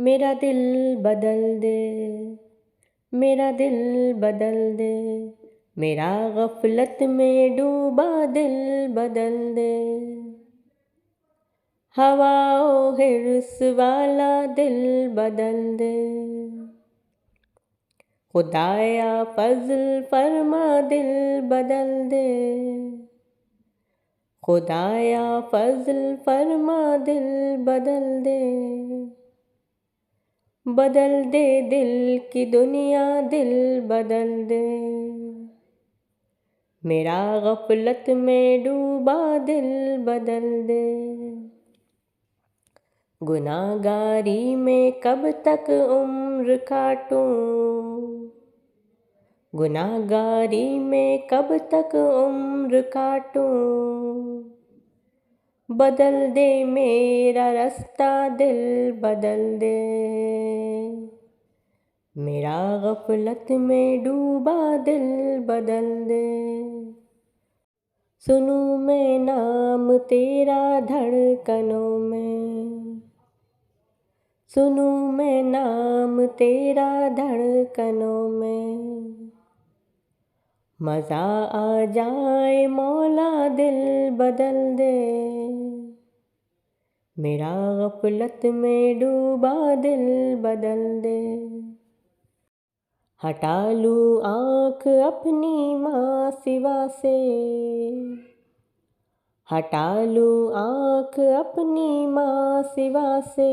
मेरा दिल बदल दे, मेरा दिल बदल दे, मेरा गफलत में डूबा दिल बदल दे। हवाओ हिर्स वाला दिल बदल दे, खुदाया फजल फरमा दिल बदल दे, खुदाया फजल फरमा दिल बदल दे। बदल दे दिल की दुनिया दिल बदल दे, मेरा गफलत में डूबा दिल बदल दे। गुनाहगारी में कब तक उम्र काटूं, गुनाहगारी में कब तक उम्र काटूं। बदल दे मेरा रास्ता दिल बदल दे, मेरा गफलत में डूबा दिल बदल दे। सुनूं मैं नाम तेरा धड़कनों में, सुनूं मैं नाम तेरा धड़कनों में। मज़ा आ जाए मौला दिल बदल दे, मेरा गफलत में डूबा दिल बदल दे। हटा लूं आँख अपनी माँ सिवा से, हटा लूं आँख अपनी माँ सिवा से।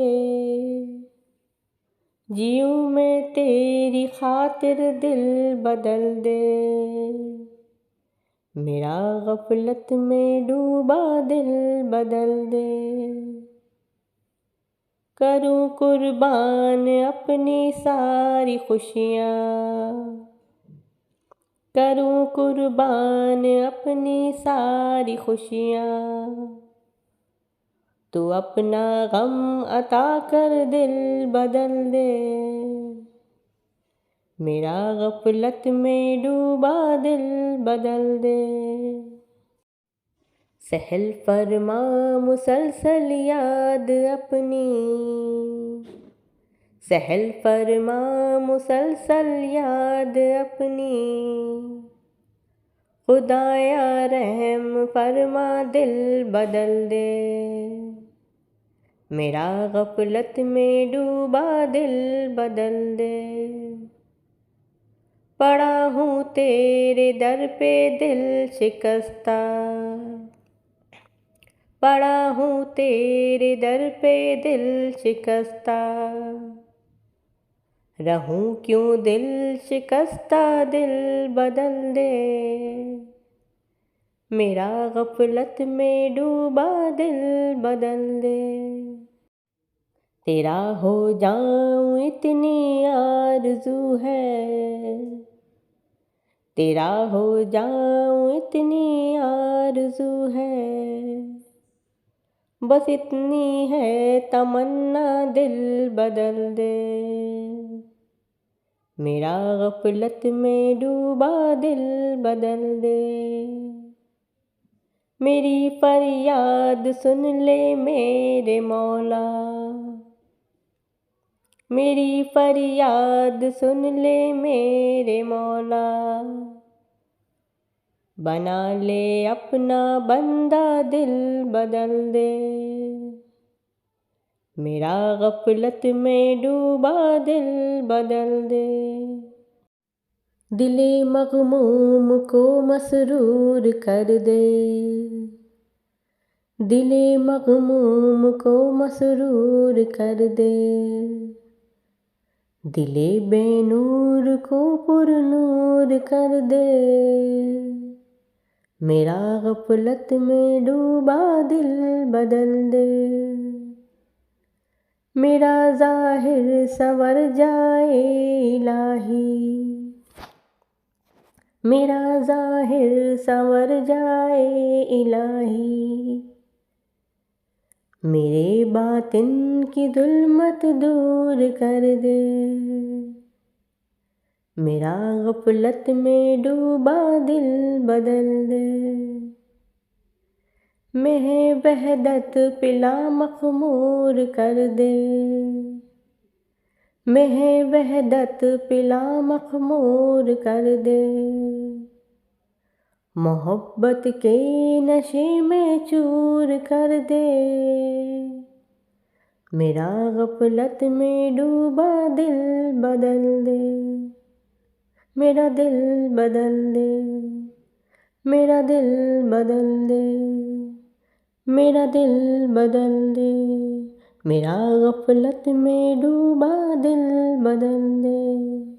जीऊँ मैं तेरी खातिर दिल बदल दे, मेरा गफलत में डूबा दिल बदल दे। करूँ कुर्बान अपनी सारी खुशियाँ, करूँ कुर्बान अपनी सारी खुशियाँ। तू अपना गम अता कर दिल बदल दे, मेरा गफलत में डूबा दिल बदल दे। सहल फरमा मुसलसल याद अपनी, सहल फरमा मुसलसल याद अपनी। खुदाया रहम फरमा दिल बदल दे, मेरा गफलत में डूबा दिल बदल दे। पड़ा हूँ तेरे दर पे दिल शिकस्ता, पड़ा हूँ तेरे दर पे दिल शिकस्ता। रहूं क्यों दिल शिकस्ता दिल बदल दे, मेरा गफलत में डूबा दिल बदल दे। तेरा हो जाऊं इतनी आरज़ू है, तेरा हो जाऊं इतनी आरज़ू है। बस इतनी है तमन्ना दिल बदल दे, मेरा गफलत में डूबा दिल बदल दे। मेरी फरियाद सुन ले मेरे मौला, मेरी फरियाद सुन ले मेरे मौला। बना ले अपना बंदा दिल बदल दे, मेरा गफलत में डूबा दिल बदल दे। दिले मग़मूम को मसरूर कर दे, दिले मग़मूम को मसरूर कर दे। दिले बेनूर को पुरनूर कर दे, मेरा गफलत में डूबा दिल बदल दे। मेरा ज़ाहिर संवर जाए इलाही, मेरा ज़ाहिर संवर जाए इलाही। मेरे बातिन की जुल्मत दूर कर दे, मेरा गफलत में डूबा दिल बदल दे। मेरे वहदत पिला मखमूर कर दे, मैं है वहदत पिला मखमूर कर दे, मोहब्बत के नशे में चूर कर दे, मेरा गफलत में डूबा दिल बदल दे, मेरा दिल बदल दे, मेरा दिल बदल दे, मेरा दिल बदल दे, मेरा गफलत में डूबा दिल बदल दे।